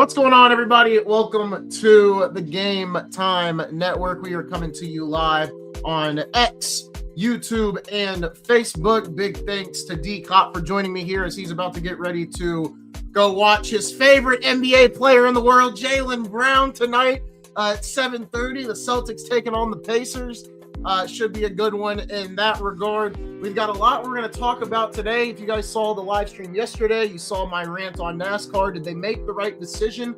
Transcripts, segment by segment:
What's going on, everybody? Welcome to the Game Time Network. We are coming to you live on X, YouTube, and Facebook. Big thanks to D Cop for joining me here as he's about to get ready to go watch his favorite NBA player in the world, Jaylen Brown, tonight at 7:30. The Celtics taking on the Pacers. Should be a good one in that regard. We've got a lot we're going to talk about today. If you guys saw the live stream yesterday, you saw my rant on NASCAR. Did they make the right decision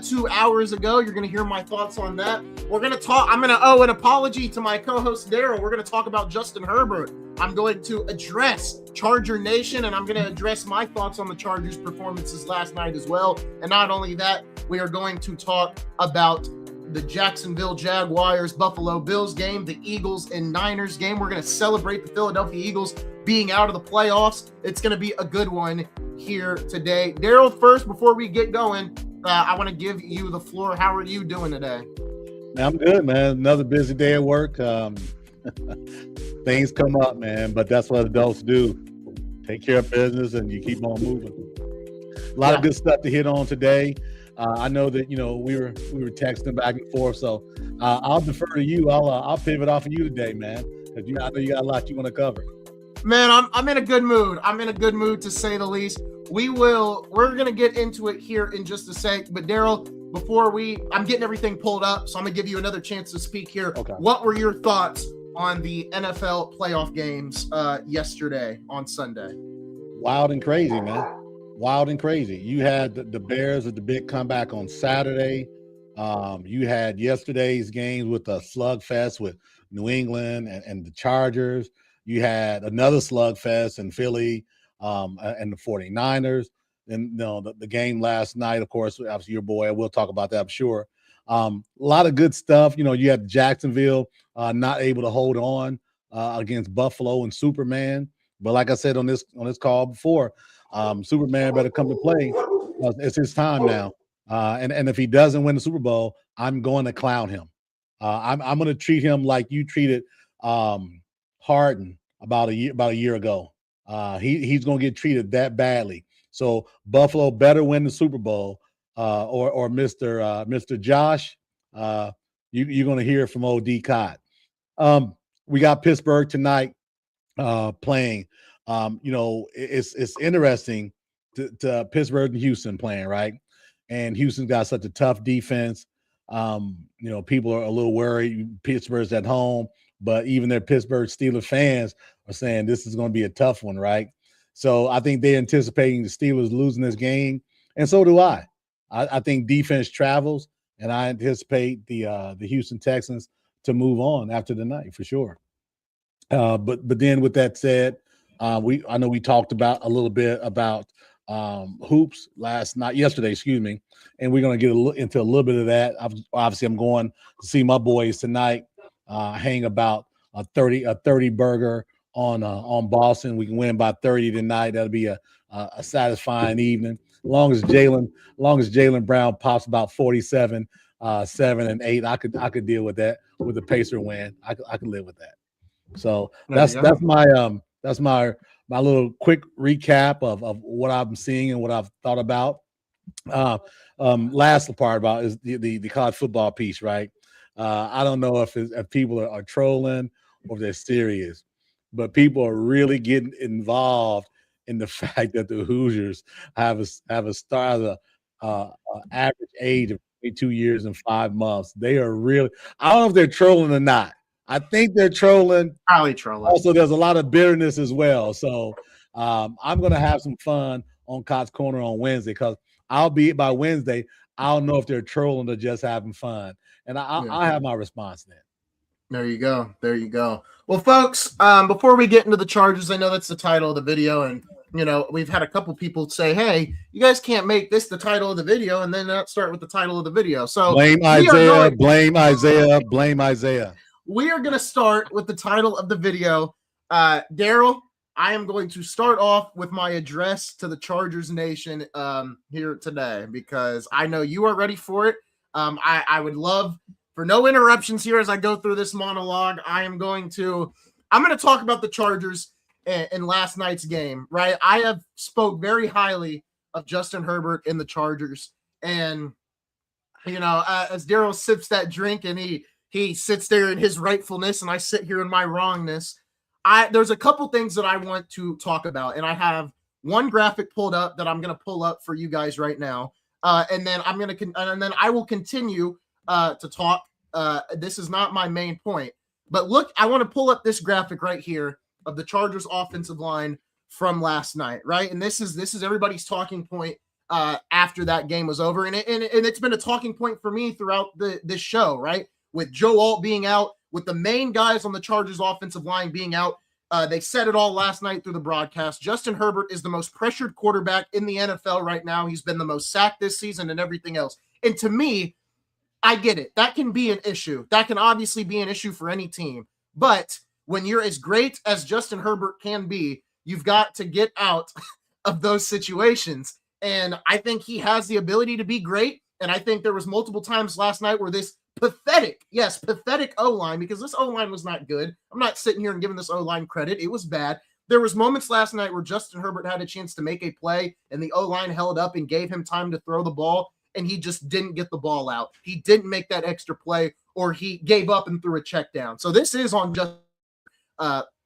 2 hours ago? You're going to hear my thoughts on that. We're going to talk. I'm going to owe an apology to my co-host Daryl. We're going to talk about Justin Herbert. I'm going to address Charger Nation, and I'm going to address my thoughts on the Chargers' performances last night as well. And not only that, we are going to talk about the Jacksonville Jaguars Buffalo Bills game, the Eagles and Niners game. We're going to celebrate the Philadelphia Eagles being out of the playoffs. It's going to be a good one here today. Daryl, first, before we get going, I want to give you the floor. How are you doing today? I'm good, man. Another busy day at work. Things come up, man, but that's what adults do. Take care of business and you keep on moving. A lot of good stuff to hit on today. I know that we were texting back and forth, so I'll defer to you. I'll pivot off of you today, man, because I know you got a lot you want to cover. Man, I'm in a good mood. I'm in a good mood, to say the least. We're gonna get into it here in just a sec. But Daryl, I'm getting everything pulled up, so I'm gonna give you another chance to speak here. Okay. What were your thoughts on the NFL playoff games yesterday on Sunday? Wild and crazy, man. Wild and crazy. You had the Bears with the big comeback on Saturday. You had yesterday's games with a slugfest with New England and the Chargers. You had another slugfest in Philly and the 49ers. And the game last night, of course, obviously your boy. We'll talk about that, I'm sure. A lot of good stuff. You had Jacksonville not able to hold on against Buffalo and Superman. But like I said on this call before, Superman better come to play. It's his time now. And if he doesn't win the Super Bowl, I'm going to clown him. I'm going to treat him like you treated Harden about a year ago. He's going to get treated that badly. So Buffalo better win the Super Bowl, or Mr. Josh. You're going to hear from OD Cott. We got Pittsburgh tonight playing. It's interesting to Pittsburgh and Houston playing, right? And Houston's got such a tough defense. People are a little worried. Pittsburgh's at home, but even their Pittsburgh Steelers fans are saying this is going to be a tough one, right? So I think they're anticipating the Steelers losing this game, and so do I. I think defense travels, and I anticipate the Houston Texans to move on after the night for sure. But then with that said, I know we talked about a little bit about hoops yesterday, and we're going to get into a little bit of that. Obviously, I'm going to see my boys tonight, hang about a 30 burger on Boston. We can win by 30 tonight. That'll be a satisfying evening. As long as Jaylen Brown pops about 47, 7 and 8, I could deal with that. With the Pacer win, I could live with that. So that's my little quick recap of what I'm seeing and what I've thought about. Last part about is the college football piece, right? I don't know if people are trolling or if they're serious, but people are really getting involved in the fact that the Hoosiers have a star average age of 22 years and 5 months. They are really. I don't know if they're trolling or not. I think they're trolling. Probably trolling. Also, there's a lot of bitterness as well. So I'm going to have some fun on Cott's Corner on Wednesday, because by Wednesday, I'll know if they're trolling or just having fun. And I'll have my response then. There you go. Well, folks, before we get into the Chargers, I know that's the title of the video. And, we've had a couple people say, hey, you guys can't make this the title of the video and then not start with the title of the video. So blame Isaiah. We are going to start with the title of the video. Daryl, I am going to start off with my address to the Chargers Nation here today, because I know you are ready for it. I would love for no interruptions here as I go through this monologue. I'm going to talk about the Chargers in last night's game, right? I have spoke very highly of Justin Herbert in the Chargers, And, as Daryl sips that drink and he sits there in his rightfulness and I sit here in my wrongness, there's a couple things that I want to talk about. And I have one graphic pulled up that I'm going to pull up for you guys right now. And then I will continue to talk. This is not my main point, but look, I want to pull up this graphic right here of the Chargers offensive line from last night, right? And this is everybody's talking point after that game was over, and it's been a talking point for me throughout this show, right? With Joe Alt being out, with the main guys on the Chargers offensive line being out. They said it all last night through the broadcast. Justin Herbert is the most pressured quarterback in the NFL right now. He's been the most sacked this season and everything else. And to me, I get it. That can be an issue. That can obviously be an issue for any team. But when you're as great as Justin Herbert can be, you've got to get out of those situations. And I think he has the ability to be great. And I think there was multiple times last night where this pathetic O-line, because this O-line was not good. I'm not sitting here and giving this O-line credit. It was bad. There was moments last night where Justin Herbert had a chance to make a play and the O-line held up and gave him time to throw the ball, and he just didn't get the ball out. He didn't make that extra play, or he gave up and threw a check down. So this is on just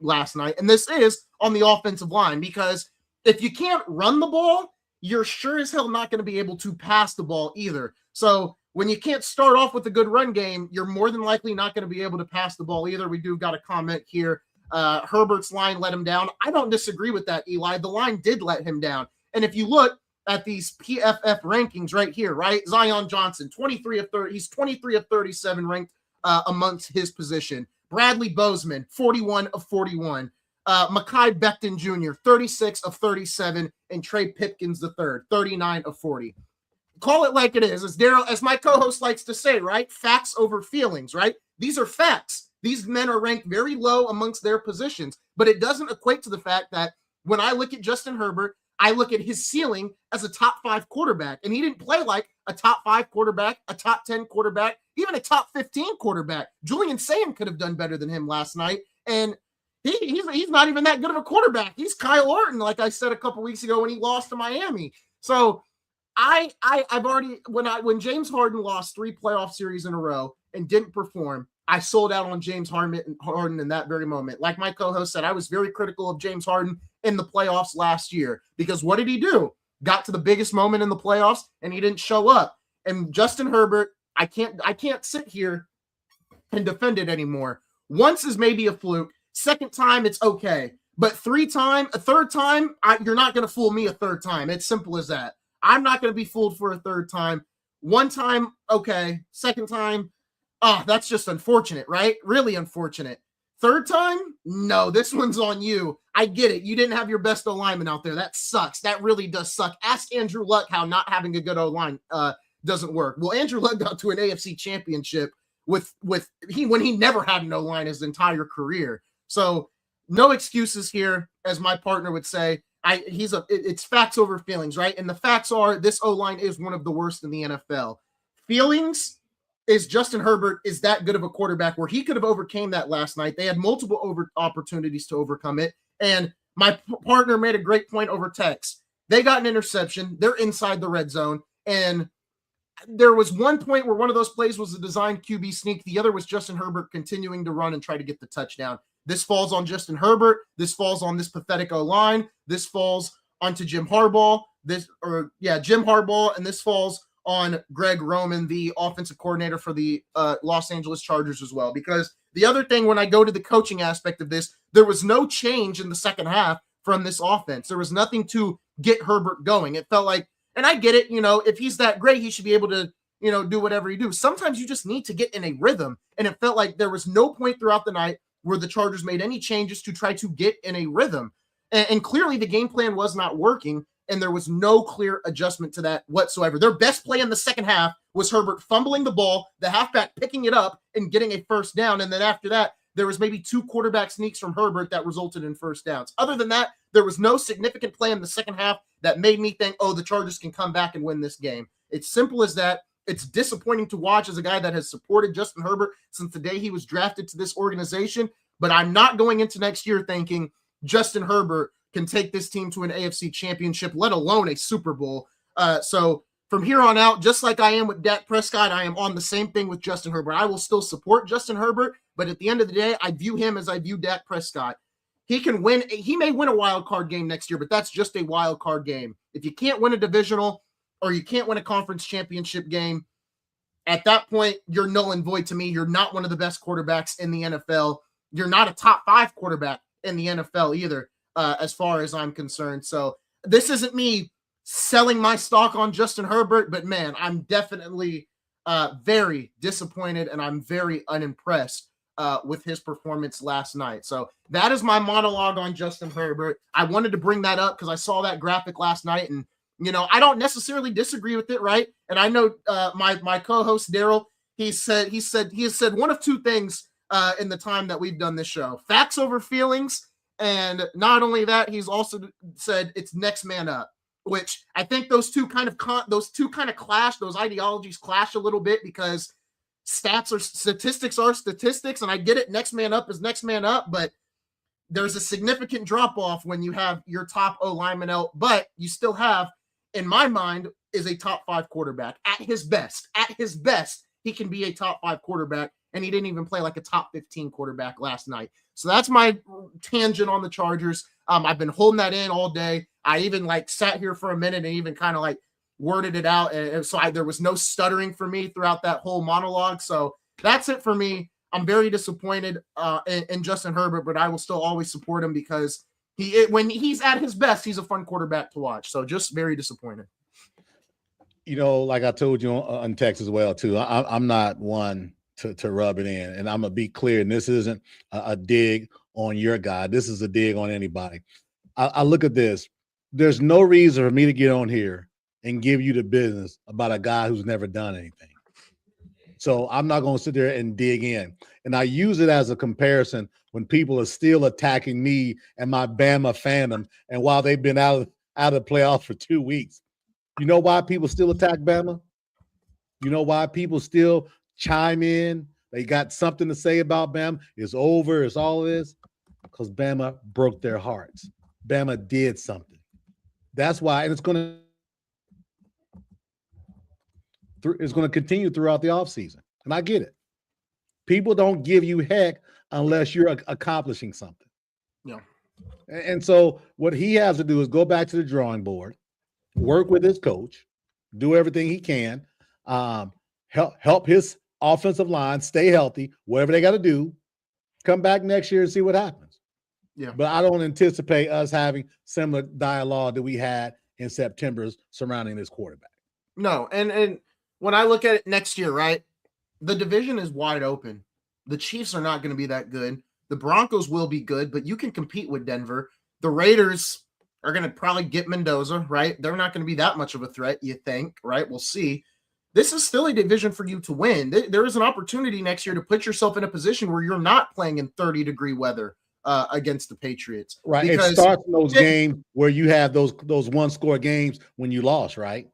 last night, and this is on the offensive line, because if you can't run the ball, you're sure as hell not going to be able to pass the ball either. So when you can't start off with a good run game, you're more than likely not going to be able to pass the ball either. We do got a comment here. Herbert's line let him down. I don't disagree with that, Eli. The line did let him down. And if you look at these PFF rankings right here, right? Zion Johnson, 23 of 30. He's 23 of 37 ranked amongst his position. Bradley Bozeman, 41 of 41. Mekhi Becton Jr., 36 of 37. And Trey Pipkins III, 39 of 40. Call it like it is. As my co-host likes to say, right? Facts over feelings, right? These are facts. These men are ranked very low amongst their positions, but it doesn't equate to the fact that when I look at Justin Herbert, I look at his ceiling as a top 5 quarterback, and he didn't play like a top 5 quarterback, a top 10 quarterback, even a top 15 quarterback. Julian Sayin could have done better than him last night, and he's not even that good of a quarterback. He's Kyle Orton, like I said a couple weeks ago when he lost to Miami. So I've already, when James Harden lost 3 playoff series in a row and didn't perform, I sold out on James Harden in that very moment. Like my co-host said, I was very critical of James Harden in the playoffs last year, because what did he do? Got to the biggest moment in the playoffs and he didn't show up. And Justin Herbert, I can't sit here and defend it anymore. Once is maybe a fluke. Second time, it's okay. But a third time, you're not going to fool me a third time. It's simple as that. I'm not going to be fooled for a third time. One time, okay. Second time, that's just unfortunate, right? Really unfortunate. Third time, no, this one's on you. I get it. You didn't have your best O-lineman out there. That sucks. That really does suck. Ask Andrew Luck how not having a good O-line doesn't work. Well, Andrew Luck got to an AFC championship when he never had an O-line his entire career. So no excuses here, as my partner would say. It's facts over feelings, right? And the facts are this O-line is one of the worst in the NFL. Feelings is Justin Herbert is that good of a quarterback where he could have overcame that last night. They had multiple opportunities to overcome it. And my partner made a great point over text. They got an interception. They're inside the red zone. And there was one point where one of those plays was a designed QB sneak. The other was Justin Herbert continuing to run and try to get the touchdown. This falls on Justin Herbert. This falls on this pathetic O-line. This falls onto Jim Harbaugh. Jim Harbaugh. And this falls on Greg Roman, the offensive coordinator for the Los Angeles Chargers as well. Because the other thing, when I go to the coaching aspect of this, there was no change in the second half from this offense. There was nothing to get Herbert going. It felt like, and I get it, if he's that great, he should be able to, do whatever he do. Sometimes you just need to get in a rhythm. And it felt like there was no point throughout the night where the Chargers made any changes to try to get in a rhythm. And clearly the game plan was not working. And there was no clear adjustment to that whatsoever. Their best play in the second half was Herbert fumbling the ball, the halfback picking it up and getting a first down. And then after that, there was maybe 2 quarterback sneaks from Herbert that resulted in first downs. Other than that, there was no significant play in the second half that made me think, the Chargers can come back and win this game. It's simple as that. It's disappointing to watch as a guy that has supported Justin Herbert since the day he was drafted to this organization. But I'm not going into next year thinking Justin Herbert can take this team to an AFC championship, let alone a Super Bowl. So from here on out, just like I am with Dak Prescott, I am on the same thing with Justin Herbert. I will still support Justin Herbert, but at the end of the day, I view him as I view Dak Prescott. He can win. He may win a wild card game next year, but that's just a wild card game. If you can't win a divisional or you can't win a conference championship game, at that point, you're null and void to me. You're not one of the best quarterbacks in the NFL. You're not a top 5 quarterback in the NFL either, as far as I'm concerned. So this isn't me selling my stock on Justin Herbert, but man, I'm definitely very disappointed and I'm very unimpressed with his performance last night. So that is my monologue on Justin Herbert. I wanted to bring that up because I saw that graphic last night, and I don't necessarily disagree with it, right? And I know my co-host Daryl, he has said one of two things in the time that we've done this show: facts over feelings, and not only that, he's also said it's next man up. Which I think those two kind of clash. Those ideologies clash a little bit because statistics are statistics, and I get it. Next man up is next man up, but there's a significant drop off when you have your top O lineman out. But you still have, in my mind, is a top 5 quarterback at his best. At his best, he can be a top 5 quarterback, and he didn't even play like a top 15 quarterback last night. So that's my tangent on the Chargers. I've been holding that in all day. I even sat here for a minute and even kind of worded it out. And so there was no stuttering for me throughout that whole monologue. So that's it for me. I'm very disappointed in Justin Herbert, but I will still always support him because when he's at his best, he's a fun quarterback to watch. So just very disappointed. Like I told you on text as well too, I'm not one to rub it in, and I'm gonna be clear. And this isn't a dig on your guy. This is a dig on anybody. I look at this. There's no reason for me to get on here and give you the business about a guy who's never done anything. So I'm not going to sit there and dig in. And I use it as a comparison when people are still attacking me and my Bama fandom. And while they've been out of the playoffs for 2 weeks, you know why people still attack Bama? You know why people still chime in? They got something to say about Bama. It's over. It's all this. Because Bama broke their hearts. Bama did something. That's why, and it's going to continue throughout the offseason. And I get it. People don't give you heck unless you're accomplishing something. Yeah. And so what he has to do is go back to the drawing board, work with his coach, do everything he can, help his offensive line stay healthy, whatever they got to do, come back next year and see what happens. Yeah. But I don't anticipate us having similar dialogue that we had in September surrounding this quarterback. No, and when I look at it next year, right, the division is wide open. The Chiefs are not going to be that good. The Broncos will be good, but you can compete with Denver. The Raiders are going to probably get Mendoza, right? They're not going to be that much of a threat, you think, right? We'll see. This is still a division for you to win. There is an opportunity next year to put yourself in a position where you're not playing in 30-degree weather against the Patriots. Right. Because it starts in those games where you have those one-score games when you lost, right?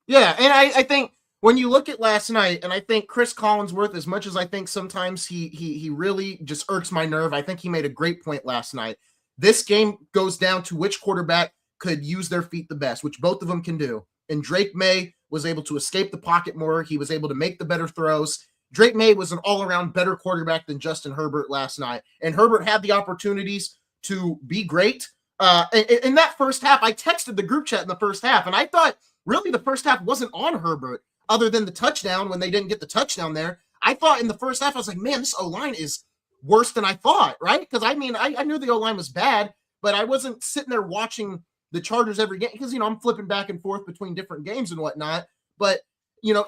Yeah, and I think when you look at last night, and I think Chris Collinsworth, as much as I think sometimes he really just irks my nerve, I think he made a great point last night. This game goes down to which quarterback could use their feet the best, which both of them can do. And Drake May was able to escape the pocket more. He was able to make the better throws. Drake May was an all-around better quarterback than Justin Herbert last night. And Herbert had the opportunities to be great. In that first half, I texted the group chat in the first half, and I thought really the first half wasn't on Herbert other than the touchdown when they didn't get the touchdown there. I thought in the first half, I was like, man, this O-line is worse than I thought, right? Because, I mean, I knew the O-line was bad, but I wasn't sitting there watching the Chargers every game because, I'm flipping back and forth between different games and whatnot. But,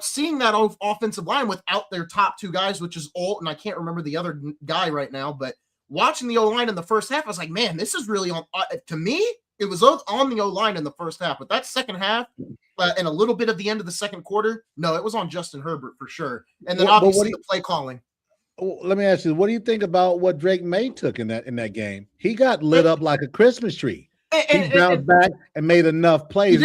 seeing that offensive line without their top 2 guys, which is Alt, and I can't remember the other guy right now, but watching the O-line in the first half, I was like, man, this is really on to me. It was on the O-line in the first half, but that second half and a little bit of the end of the second quarter, no, it was on Justin Herbert for sure. And then obviously the play calling. Let me ask you, what do you think about what Drake May took in that game? He got lit up like a Christmas tree. He bounced back and made enough plays.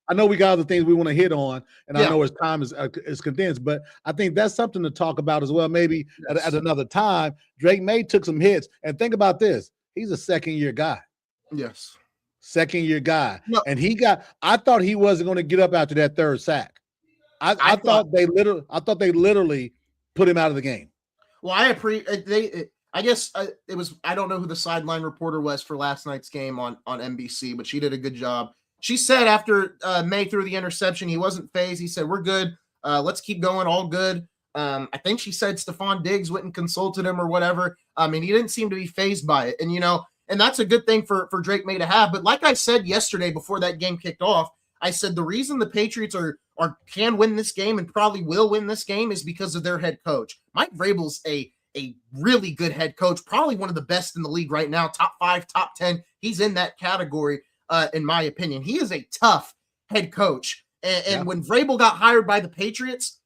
I know we got other things we want to hit on, and I know his time is condensed, but I think that's something to talk about as well. Maybe at another time. Drake May took some hits, and think about this: he's a second-year guy. Yes, second-year guy, and I thought he wasn't going to get up after that third sack. I thought they literally put him out of the game. Well, I guess it was, I don't know who the sideline reporter was for last night's game on NBC, but she did a good job. She said after May threw the interception, he wasn't phased. He said, "We're good. Let's keep going. All good." I think she said Stephon Diggs went and consulted him or whatever. I mean, he didn't seem to be phased by it. And that's a good thing for Drake May to have. But like I said yesterday before that game kicked off, I said the reason the Patriots can win this game and probably will win this game is because of their head coach. Mike Vrabel's a really good head coach, probably one of the best in the league right now, top 5, top 10. He's in that category, in my opinion. He is a tough head coach. And when Vrabel got hired by the Patriots,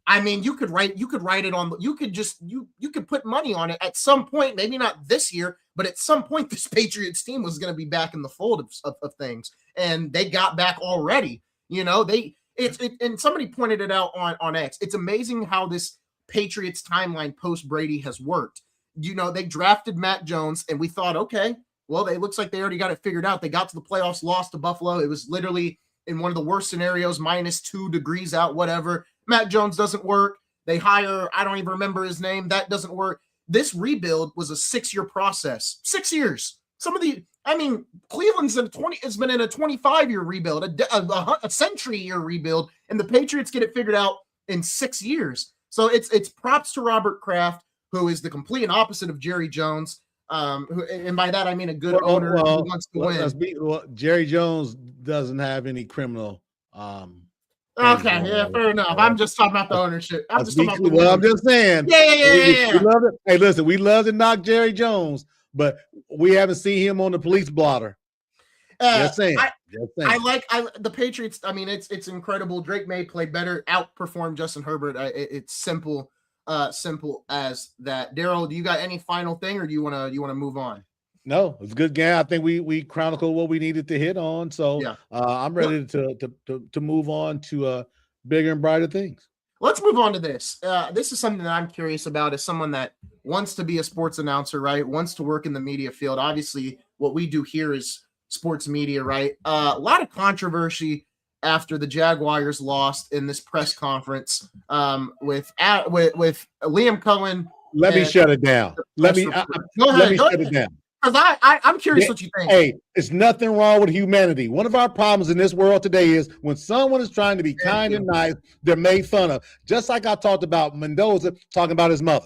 I mean, you could write it on, you could put money on it at some point, maybe not this year, but at some point this Patriots team was going to be back in the fold of things. And they got back already. And somebody pointed it out on X. It's amazing how this Patriots timeline post Brady has worked. They drafted Matt Jones and we thought, okay, well, it looks like they already got it figured out. They got to the playoffs, lost to Buffalo. It was literally in one of the worst scenarios, -2 degrees out, whatever. Matt Jones doesn't work. They hire, I don't even remember his name. That doesn't work. This rebuild was a 6-year process. 6 years. Cleveland's has been in a 25-year rebuild, a century-year rebuild, and the Patriots get it figured out in 6 years. So it's props to Robert Kraft, who is the complete opposite of Jerry Jones. And by that I mean a good owner who wants to win. Jerry Jones doesn't have any criminal. Okay, yeah, fair enough. I'm just talking about the ownership. I'm just saying. Yeah. We love it. Hey, listen, we love to knock Jerry Jones, but we haven't seen him on the police blotter. Just saying. I like the Patriots. I mean, it's incredible. Drake May played better, outperformed Justin Herbert. It's simple as that. Daryl, do you got any final thing, or do you want to move on? No, it's a good game. I think we chronicled what we needed to hit on. So yeah. I'm ready to move on to bigger and brighter things. Let's move on to this. This is something that I'm curious about as someone that wants to be a sports announcer, right? Wants to work in the media field. Obviously, what we do here is sports media, right? A lot of controversy after the Jaguars lost in this press conference with Liam Cohen. Let me shut it down. Let me shut it down. Because I'm curious what you think. Hey, it's nothing wrong with humanity. One of our problems in this world today is when someone is trying to be kind and nice, they're made fun of. Just like I talked about Mendoza talking about his mother.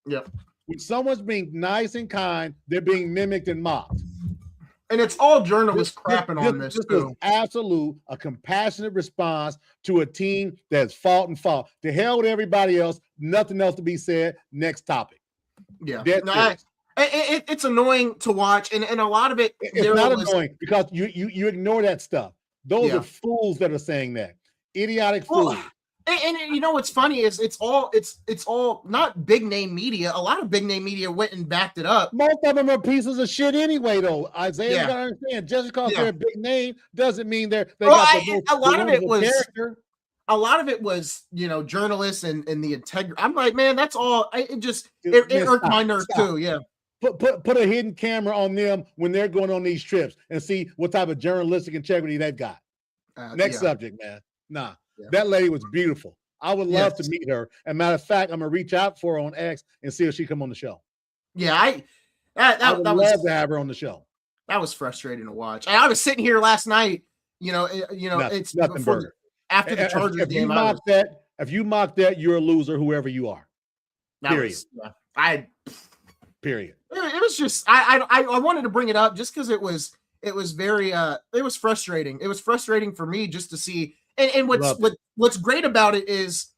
Yep. When someone's being nice and kind, they're being mimicked and mocked. And it's all journalists crapping on this too. Is absolute a compassionate response to a team that's fought and fought. To hell with everybody else. Nothing else to be said. Next topic. Yeah. It's annoying to watch, and a lot of it. It's not annoying because you ignore that stuff. Those are fools that are saying that. Idiotic fools. And you know what's funny is it's all not big name media. A lot of big name media went and backed it up. Most of them are pieces of shit anyway, though. Isaiah, you gotta understand. Just because they're a big name doesn't mean they got a lot of it was character. A lot of it was, journalists and the integrity. I'm like, man, that's all. It irked my nerves too. Yeah. Put a hidden camera on them when they're going on these trips and see what type of journalistic integrity they've got. Next subject, man. Nah, that lady was beautiful. I would love to meet her. And matter of fact, I'm gonna reach out for her on X and see if she come on the show. Yeah, I would love to have her on the show. That was frustrating to watch. I was sitting here last night. It's nothing burger. After the Chargers game. If you mock that, you're a loser, whoever you are. Period. Period. It was just I wanted to bring it up just because it was very it was frustrating. It was frustrating for me just to see and what's great about it is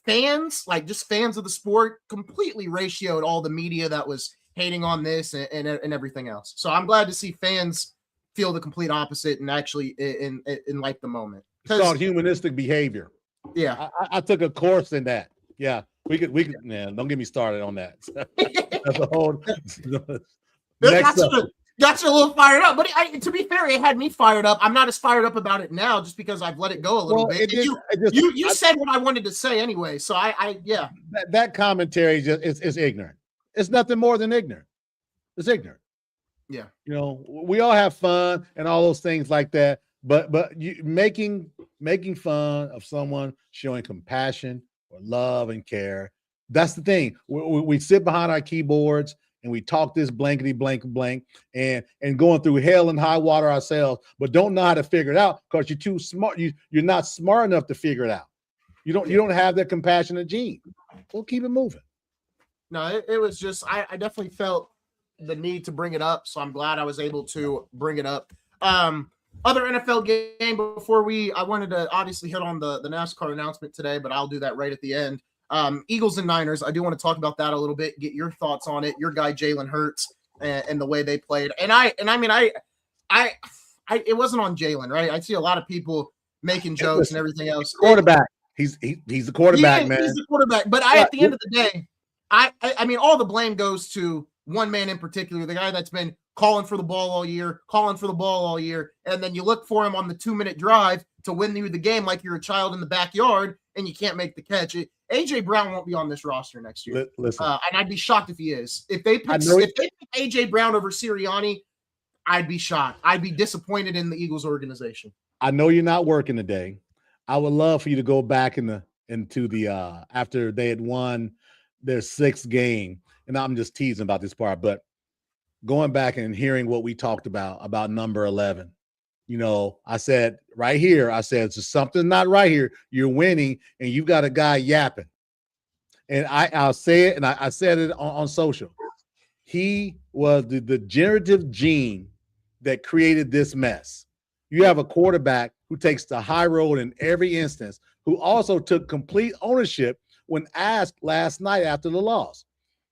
fans, like just fans of the sport, completely ratioed all the media that was hating on this and everything else. So I'm glad to see fans feel the complete opposite and actually in like the moment. It's called humanistic behavior. Yeah, I took a course in that. Yeah, we could. Man, don't get me started on that. That's a whole. Got you a little fired up, but to be fair, it had me fired up. I'm not as fired up about it now, just because I've let it go a little bit. You said what I wanted to say anyway, so That commentary is ignorant. It's nothing more than ignorant. It's ignorant. Yeah, we all have fun and all those things like that, but you making making fun of someone showing compassion or love and care. That's the thing. We sit behind our keyboards and we talk this blankety blank blank and going through hell and high water ourselves, but don't know how to figure it out because you're too smart. You're not smart enough to figure it out. You don't have that compassionate gene. We'll keep it moving. No, it was just I definitely felt the need to bring it up, so I'm glad I was able to bring it up. Other NFL game before I wanted to obviously hit on the NASCAR announcement today, but I'll do that right at the end. Eagles and Niners, I do want to talk about that a little bit, get your thoughts on it, your guy Jalen Hurts and the way they played. And I mean, it wasn't on Jalen, right? I see a lot of people making jokes and everything else. Quarterback. He's the quarterback, man. He's the quarterback. But at the end of the day, I mean, all the blame goes to one man in particular, the guy that's been calling for the ball all year, and then you look for him on the 2-minute drive to win you the game like you're a child in the backyard, and you can't make the catch. AJ Brown won't be on this roster next year. Listen, and I'd be shocked if he is. If they pick AJ Brown over Sirianni, I'd be shocked. I'd be disappointed in the Eagles organization. I know you're not working today. I would love for you to go back into the after they had won their 6th game, and I'm just teasing about this part, but going back and hearing what we talked about number 11. You know, I said right here, there's something not right here. You're winning, and you've got a guy yapping. And I'll say it, and I said it on social. He was the degenerative gene that created this mess. You have a quarterback who takes the high road in every instance, who also took complete ownership when asked last night after the loss.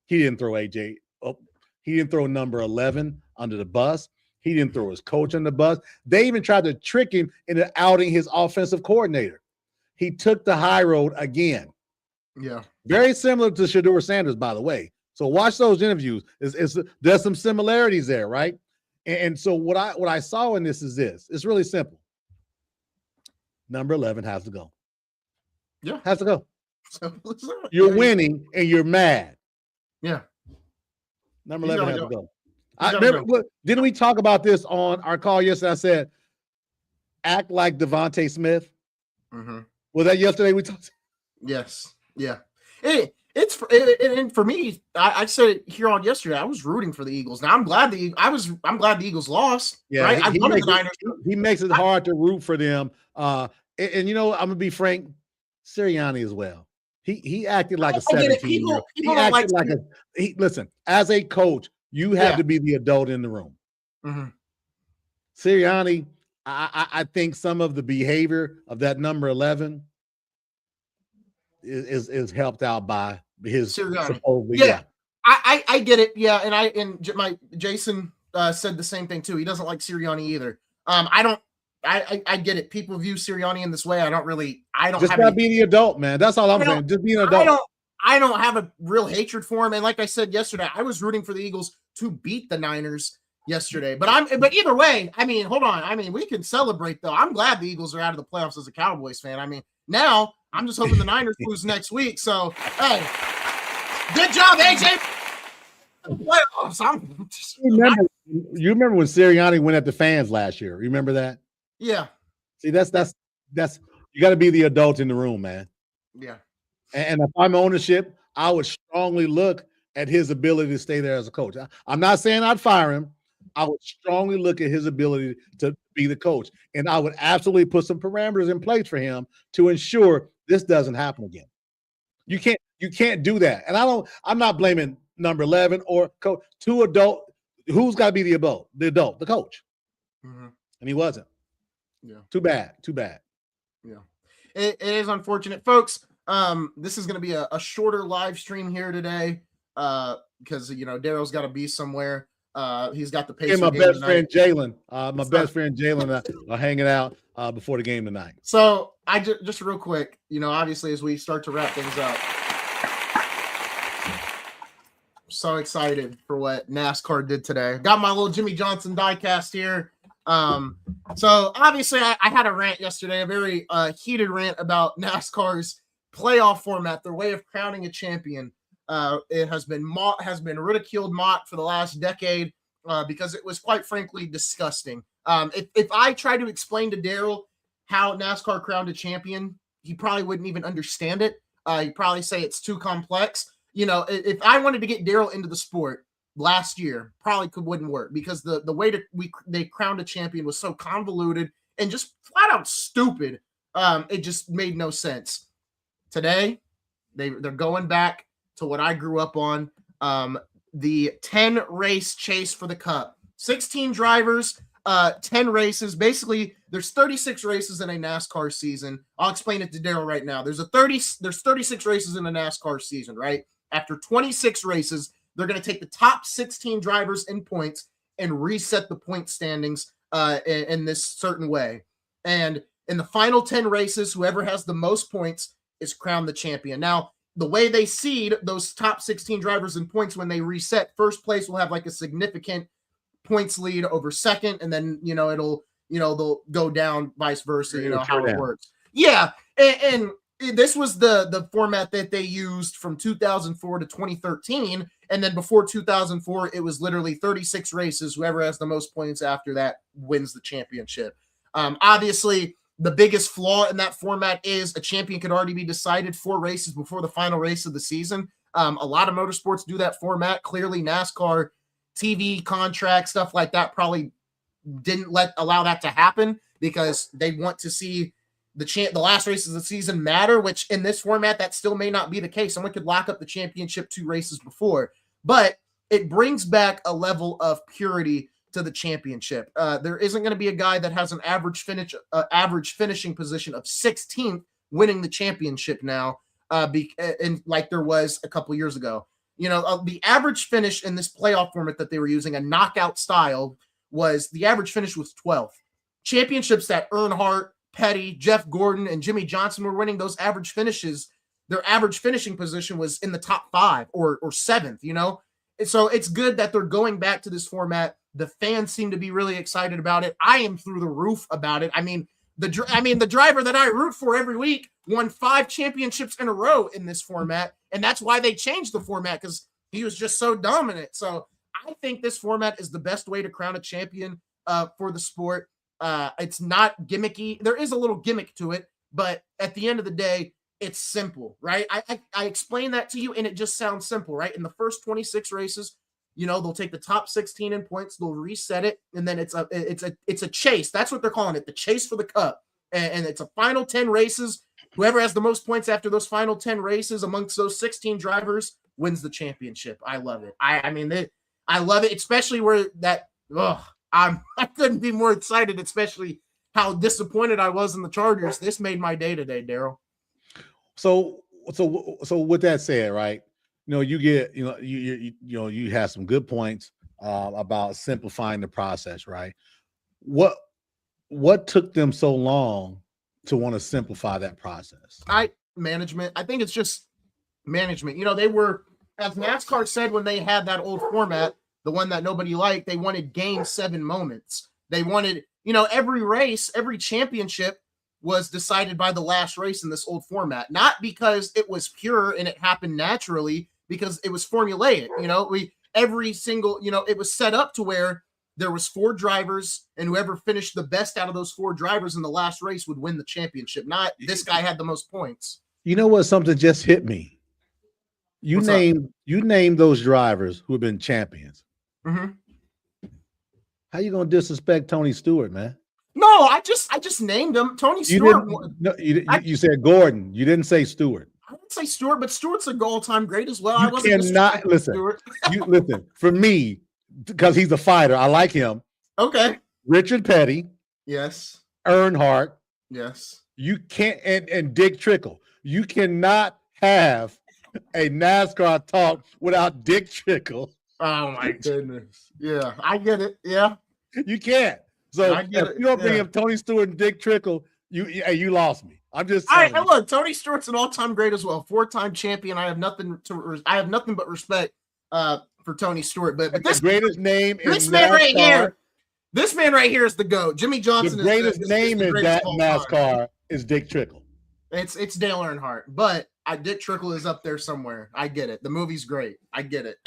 He didn't throw AJ up. He didn't throw number 11 under the bus. He didn't throw his coach on the bus. They even tried to trick him into outing his offensive coordinator. He took the high road again. Yeah. Very similar to Shedeur Sanders, by the way. So watch those interviews. There's some similarities there, right? And so what I saw in this is this. It's really simple. Number 11 has to go. Yeah. Has to go. Simple as that. You're winning and you're mad. Yeah. Number 11 has to go. Didn't we talk about this on our call yesterday? I said, act like Devontae Smith. Mm-hmm. Was that yesterday we talked? Yes. Yeah. And for me, I said it here on yesterday. I was rooting for the Eagles. Now I'm glad the Eagles lost. Yeah, right? He makes it hard to root for them. And you know, I'm gonna be frank, Sirianni as well. He acted like a 17-year-old. He acted like listen, as a coach, you have to be the adult in the room. Mm-hmm. Sirianni, I think some of the behavior of that number 11 is helped out by his supposedly. Yeah. I get it. Yeah, and Jason said the same thing too. He doesn't like Sirianni either. I get it. People view Sirianni in this way. I don't just gotta be the adult, man. That's all I'm saying. Just be an adult. I don't have a real hatred for him. And like I said yesterday, I was rooting for the Eagles to beat the Niners yesterday. But either way, I mean, hold on. I mean, we can celebrate though. I'm glad the Eagles are out of the playoffs as a Cowboys fan. I mean, now I'm just hoping the Niners lose next week. So hey, good job, AJ. Playoffs. You remember when Sirianni went at the fans last year? Remember that? Yeah. See, that's you got to be the adult in the room, man. Yeah. And if I'm ownership, I would strongly look at his ability to stay there as a coach. I'm not saying I'd fire him. I would strongly look at his ability to be the coach, and I would absolutely put some parameters in place for him to ensure this doesn't happen again. You can't do that. And I'm not blaming number 11 or coach. Two adult. Who's got to be the adult? The coach. Mm-hmm. And he wasn't. Yeah. Too bad. Yeah. It is unfortunate, folks. This is going to be a shorter live stream here today because, you know, Daryl's got to be somewhere. He's got the pace. My best friend Jalen. Best friend Jalen are hanging out before the game tonight. So I just real quick, you know, obviously as we start to wrap things up, so excited for what NASCAR did today. Got my little Jimmy Johnson diecast here. So obviously I had a rant yesterday, a very heated rant about NASCAR's playoff format, their way of crowning a champion. It has been ridiculed, mocked for the last decade because it was quite frankly disgusting. If I try to explain to Daryl how NASCAR crowned a champion, he probably wouldn't even understand it. He'd probably say it's too complex. If I wanted to get Daryl into the sport last year, probably wouldn't work because the way they crowned a champion was so convoluted and just flat out stupid. It just made no sense. Today, they're going back to what I grew up on. The 10 race chase for the cup. 16 drivers, 10 races. Basically, there's 36 races in a NASCAR season. I'll explain it to Daryl right now. There's 36 races in a NASCAR season, right? After 26 races, they're going to take the top 16 drivers in points and reset the point standings in this certain way. And in the final 10 races, whoever has the most points is crowned the champion. Now, the way they seed those top 16 drivers in points when they reset, first place will have like a significant points lead over second, and then they'll go down vice versa, how it works. Yeah, and this was the format that they used from 2004 to 2013, and then before 2004 it was literally 36 races. Whoever has the most points after that wins the championship. Obviously, the biggest flaw in that format is a champion could already be decided 4 races before the final race of the season. A lot of motorsports do that format. Clearly, NASCAR TV contract, stuff like that probably didn't allow that to happen because they want to see the last races of the season matter, which in this format, that still may not be the case. Someone could lock up the championship 2 races before, but it brings back a level of purity to the championship. There isn't going to be a guy that has an average finishing position of 16th winning the championship now, like there was a couple years ago. The average finish in this playoff format that they were using, a knockout style, the average finish was 12th. Championships that Earnhardt, Petty, Jeff Gordon, and Jimmy Johnson were winning, those average finishes, their average finishing position was in the top 5 or 7th, And so it's good that they're going back to this format. The fans seem to be really excited about it. I am through the roof about it. The driver that I root for every week won 5 championships in a row in this format, and that's why they changed the format, because he was just so dominant. So I think this format is the best way to crown a champion for the sport. It's not gimmicky. There is a little gimmick to it, but at the end of the day, it's simple, right? I explained that to you, and it just sounds simple, right? In the first 26 races, they'll take the top 16 in points, they'll reset it, and then it's a chase. That's what they're calling it, the chase for the cup. And it's a final 10 races. Whoever has the most points after those final 10 races amongst those 16 drivers wins the championship. I love it. I love it, especially where that. I couldn't be more excited, especially how disappointed I was in the Chargers. This made my day today, Daryl. So with that said, right? You get, you have some good points about simplifying the process, right? What took them so long to want to simplify that process? Management. I think it's just management. They were, as NASCAR said when they had that old format, the one that nobody liked, they wanted game 7 moments. They wanted, every race, every championship was decided by the last race in this old format, not because it was pure and it happened naturally, because it was formulaic. Every single, it was set up to where there was 4 drivers, and whoever finished the best out of those 4 drivers in the last race would win the championship. Not this guy had the most points. You know what? Something just hit me. You name those drivers who have been champions. Mm-hmm. How you gonna disrespect Tony Stewart, man? No, I just named him. Tony Stewart. You said Gordon. You didn't say Stewart. I didn't say Stewart, but Stewart's a all-time great as well. You cannot listen. Listen, for me, because he's a fighter, I like him. Okay. Richard Petty. Yes. Earnhardt. Yes. You can't, and Dick Trickle. You cannot have a NASCAR talk without Dick Trickle. Oh my goodness. Yeah, I get it. Yeah. You can't. So if you don't bring up Tony Stewart and Dick Trickle, you lost me. I'm just saying. All right, look, Tony Stewart's an all-time great as well, 4-time champion. I have nothing but respect for Tony Stewart. But this greatest name this in man NASCAR, right here. This man right here is the GOAT. Jimmy Johnson. The greatest name in that NASCAR is Dick Trickle. It's Dale Earnhardt, but Dick Trickle is up there somewhere. I get it. The movie's great. I get it.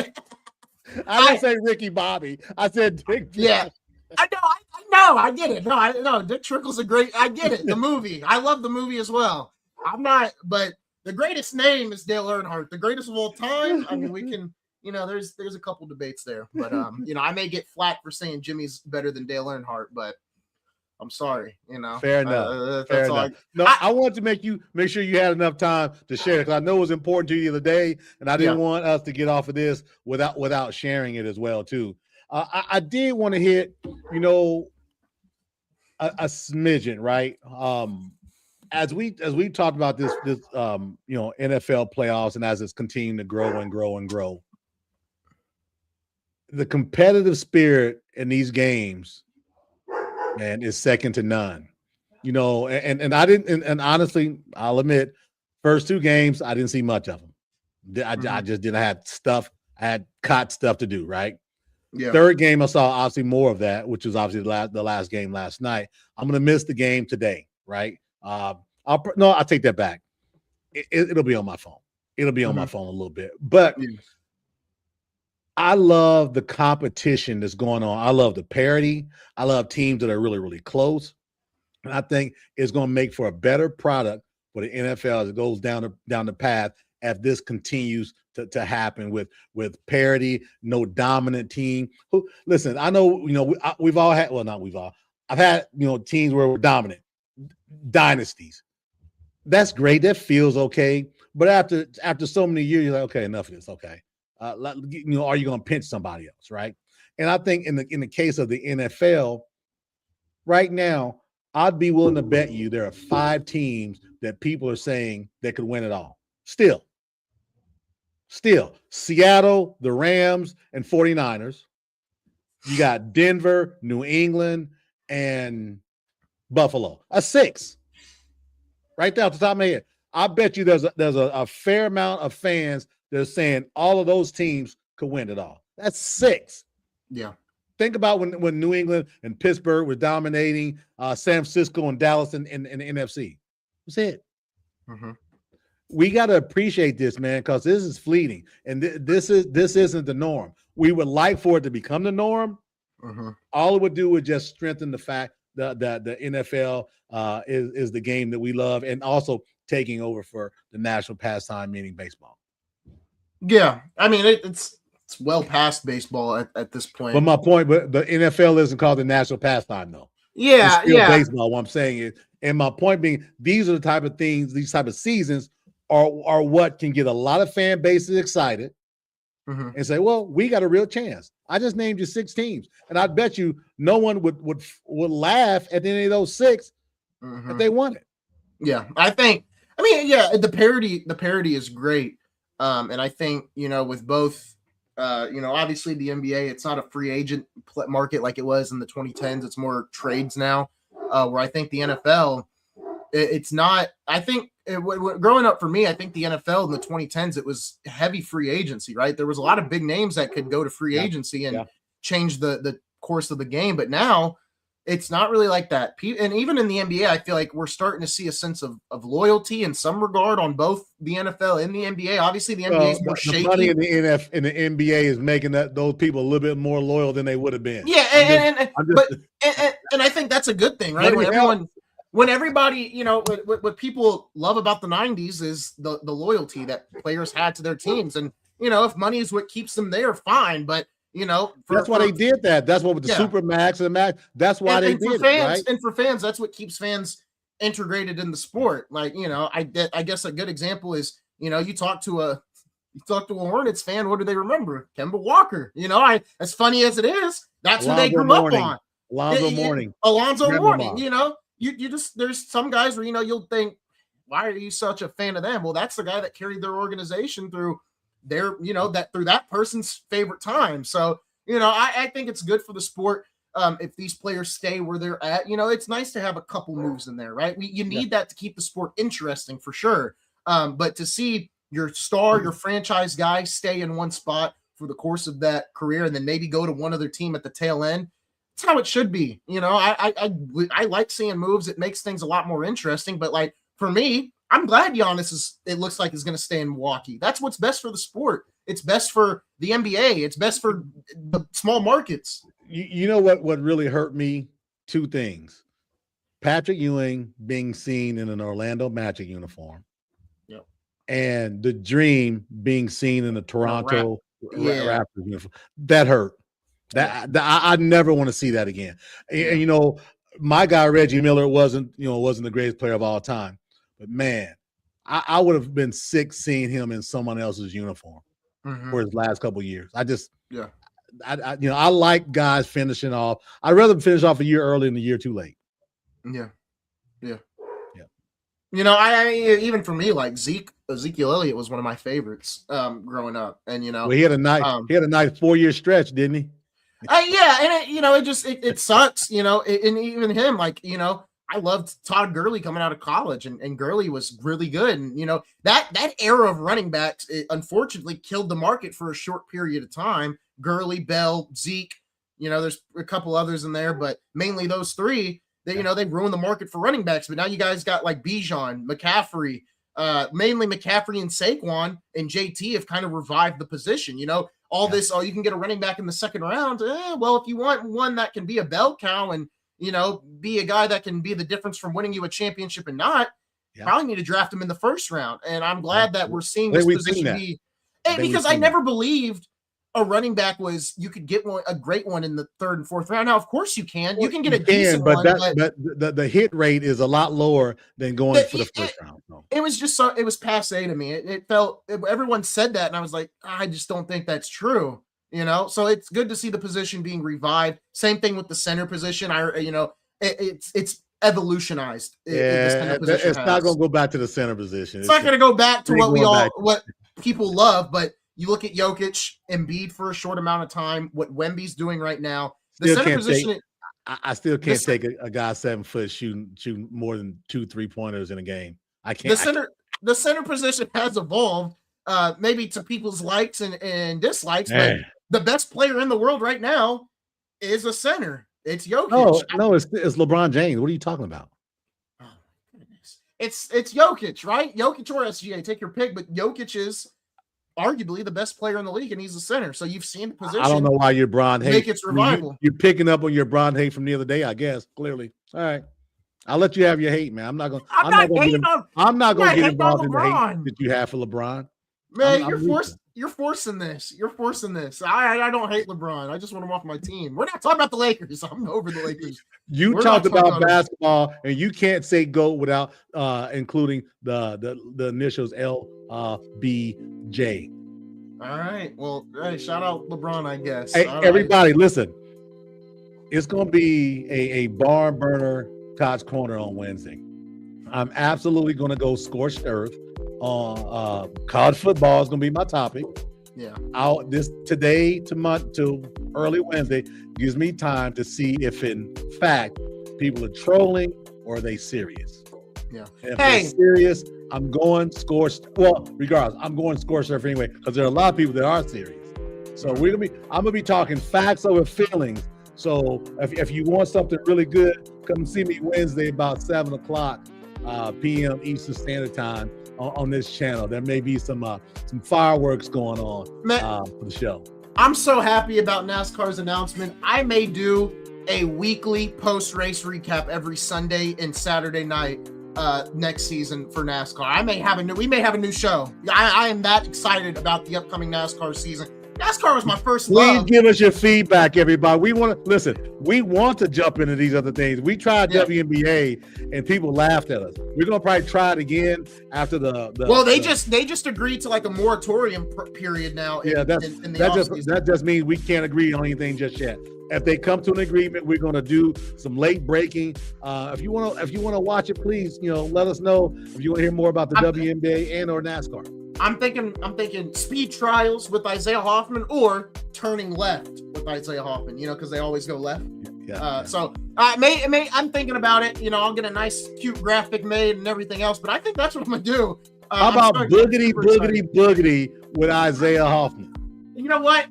I didn't say Ricky Bobby. I said Dick Trickle. Yeah. I know. I No, I get it. No, Dick Trickle's a great. I get it. The movie. I love the movie as well. I'm not, but the greatest name is Dale Earnhardt. The greatest of all time. I mean, we can. There's a couple debates there, but I may get flack for saying Jimmy's better than Dale Earnhardt, but I'm sorry. Fair enough. Fair enough. I wanted to make sure you had enough time to share it because I know it was important to you the other day, and I didn't want us to get off of this without sharing it as well too. I did want to hit, a smidgen, right? As we talked about this NFL playoffs, and as it's continuing to grow and grow and grow, the competitive spirit in these games, man, is second to none. And I didn't, and honestly, I'll admit, first two games I didn't see much of them. I just didn't have stuff. I had caught stuff to do, right? Yeah. Third game, I saw obviously more of that, which was obviously the last game last night. I'm going to miss the game today, right? I'll take that back. It'll be on my phone. It'll be on my phone a little bit. But I love the competition that's going on. I love the parity. I love teams that are really, really close. And I think it's going to make for a better product for the NFL as it goes down the path as this continues to happen with parity, no dominant team. Listen, I know, we've all had, well, not we've all, I've had, teams where we're dominant, dynasties. That's great. That feels okay. But after so many years, you're like, okay, enough of this. Okay. Are you going to pinch somebody else? Right. And I think in the case of the NFL right now, I'd be willing to bet you there are 5 teams that people are saying that could win it all. Still, Seattle, the Rams, and 49ers. You got Denver, New England, and Buffalo. That's 6. Right there off the top of my head. I bet you there's a fair amount of fans that are saying all of those teams could win it all. That's 6. Yeah. Think about when New England and Pittsburgh were dominating San Francisco and Dallas in the NFC. That's it. Mm-hmm. We got to appreciate this, man, because this is fleeting, and this isn't the norm. We would like for it to become the norm. Mm-hmm. All it would do would just strengthen the fact that the NFL is the game that we love, and also taking over for the national pastime, meaning baseball. Yeah, I mean it's well past baseball at this point. But my point, but the NFL isn't called the national pastime, though. Yeah, it's still baseball. What I'm saying is, and my point being, these are the type of things, these type of seasons are what can get a lot of fan bases excited and say, well, we got a real chance. I just named you 6 teams, and I bet you no one would laugh at any of those 6 if they won it. Yeah, the parity is great. And I think, with both, obviously the NBA, it's not a free agent market like it was in the 2010s. It's more trades now, where I think the NFL, it's not, I think growing up for me, I think the NFL in the 2010s, it was heavy free agency, right? There was a lot of big names that could go to free agency and change the course of the game. But now it's not really like that. And even in the NBA, I feel like we're starting to see a sense of loyalty in some regard on both the NFL and the NBA. Obviously, the NBA is more shaky. The money in the NBA is making those people a little bit more loyal than they would have been. Yeah, and I think that's a good thing, right? When everybody, what people love about the 90s is the loyalty that players had to their teams. And, if money is what keeps them there, fine. But, that's why they did that. That's what with the Super Max and the Max. That's why they did it, right? And for fans, that's what keeps fans integrated in the sport. Like, I guess a good example is, you talk to a Hornets fan, what do they remember? Kemba Walker. As funny as it is, that's who they grew up on. Alonzo Mourning. You just, there's some guys where, you'll think, why are you such a fan of them? Well, that's the guy that carried their organization through their, through that person's favorite time. So, I think it's good for the sport. If these players stay where they're at, it's nice to have a couple moves in there, right? You need that to keep the sport interesting for sure. But to see your star, your franchise guy stay in one spot for the course of that career and then maybe go to one other team at the tail end, it's how it should be. I like seeing moves. It makes things a lot more interesting. But like for me, I'm glad Giannis it looks like he's going to stay in Milwaukee. That's what's best for the sport. It's best for the NBA. It's best for the small markets. You know what really hurt me two things: Patrick Ewing being seen in an Orlando Magic uniform, Yep. and the Dream being seen in a Toronto Raptors uniform. That hurt. I never want to see that again. And you know, my guy Reggie Miller wasn't the greatest player of all time, but man, I would have been sick seeing him in someone else's uniform for his last couple of years. I like guys finishing off. I'd rather finish off a year early than a year too late. Yeah. You know, I even for me, like Ezekiel Elliott was one of my favorites growing up, and you know, well, he had a nice 4-year stretch, didn't he? Yeah, and it sucks, you know, and even him, like, you know, I loved Todd Gurley coming out of college, and Gurley was really good, and you know that era of running backs, it unfortunately killed the market for a short period of time. Gurley, Bell, Zeke, you know, there's a couple others in there, but mainly those three. They ruined the market for running backs, but now you guys got like Bijan, McCaffrey, mainly McCaffrey and Saquon and JT have kind of revived the position. You know, you can get a running back in the second round. Well, if you want one that can be a bell cow and, you know, be a guy that can be the difference from winning you a championship and not, probably need to draft him in the first round. And I'm glad that we're seeing this position be, because I never believed a running back you could get a great one in the third and fourth round. Now, of course you can. You can get a decent one, but the hit rate is a lot lower than going for the first round. No. It was just it was passe to me. It felt everyone said that, and I was like, I just don't think that's true. You know, so it's good to see the position being revived. Same thing with the center position. It's evolutionized. It's not going to go back to the center position. It's not going to go back to what people love, but. You look at Jokic, Embiid for a short amount of time, what Wemby's doing right now. The center position. I still can't take a guy 7 foot shooting more than 2 3-pointers in a game. I can't. The center position has evolved, maybe to people's likes and dislikes, but the best player in the world right now is a center. It's Jokic. No, it's LeBron James. What are you talking about? Oh my goodness. It's Jokic, right? Jokic or SGA, take your pick, but Jokic is arguably the best player in the league, and he's a center. So you've seen the position. I don't know why you're Bron hate. Make its revival. You're picking up on your Bron hate from the other day, I guess. Clearly, all right. I'll let you have your hate, man. I'm not going to get involved in the hate that you have for LeBron. Man, you're forcing this. You're forcing this. I don't hate LeBron. I just want him off my team. We're not talking about the Lakers. I'm over the Lakers. You talked about basketball, and you can't say GOAT without including the initials LBJ. All right. Well, hey, shout out LeBron, I guess. Hey, everybody, listen. It's going to be a barn burner Todd's Corner on Wednesday. I'm absolutely going to go scorched earth. College football is going to be my topic. Yeah. Today to early Wednesday gives me time to see if in fact people are trolling or are they serious. Yeah. If they're serious, I'm going scorched. Well, regardless, I'm going scorched earth anyway because there are a lot of people that are serious. So I'm gonna be talking facts over feelings. So if you want something really good, come see me Wednesday about 7:00 p.m. Eastern Standard Time on this channel. There may be some fireworks going on for the show. I'm so happy about NASCAR's announcement. I may do a weekly post-race recap every Sunday and Saturday night next season for NASCAR. We may have a new show. I am that excited about the upcoming NASCAR season. NASCAR was my first love. Please give us your feedback, everybody. We want to jump into these other things. We tried WNBA and people laughed at us. We're gonna probably try it again after they just agreed to like a moratorium period now. That just means we can't agree on anything just yet. If they come to an agreement, we're going to do some late breaking. If you want to watch it, please, let us know if you want to hear more about the WNBA and or NASCAR. I'm thinking speed trials with Isaiah Hoffman or turning left with Isaiah Hoffman, because they always go left. So I'm thinking about it. I'll get a nice, cute graphic made and everything else, but I think that's what I'm going to do. How about boogity with Isaiah Hoffman? You know what?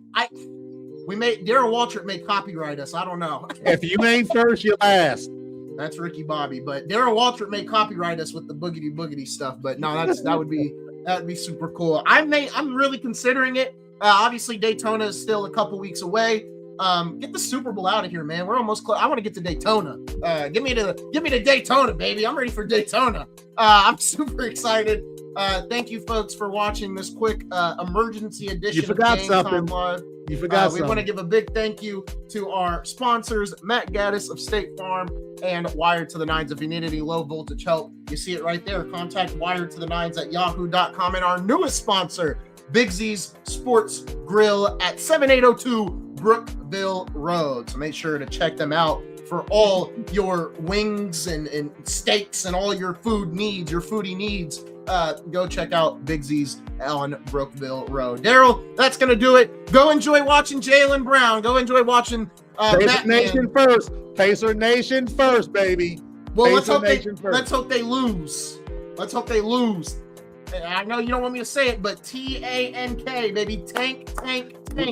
Darryl Waltrip may copyright us. I don't know. If you ain't first, you're last. That's Ricky Bobby, but Darryl Waltrip may copyright us with the boogity stuff. But no, that would be super cool. I'm really considering it. Obviously, Daytona is still a couple weeks away. Get the Super Bowl out of here, man. We're almost close. I want to get to Daytona. Give me to Daytona, baby. I'm ready for Daytona. I'm super excited. Thank you, folks, for watching this quick emergency edition of Game Time Live. You forgot we want to give a big thank you to our sponsors, Matt Gaddis of State Farm and Wired to the Nines. If you need any low voltage help, you see it right there. Contact Wired to the Nines at yahoo.com. And our newest sponsor, Big Z's Sports Grill at 7802 Brookville Road. So make sure to check them out for all your wings and steaks and all your food needs, your foodie needs. Go check out Big Z's on Brookville Road. Daryl, that's going to do it. Go enjoy watching Jaylen Brown. Go enjoy watching Pacer Nation first. Pacer Nation first, baby. Well, let's hope they lose. Let's hope they lose. I know you don't want me to say it, but TANK, baby. Tank.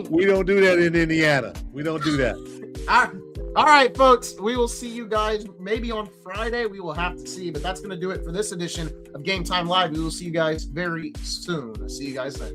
We don't do that in Indiana. We don't do that. All right, folks. We will see you guys maybe on Friday. We will have to see, but that's going to do it for this edition of Game Time Live. We will see you guys very soon. See you guys then.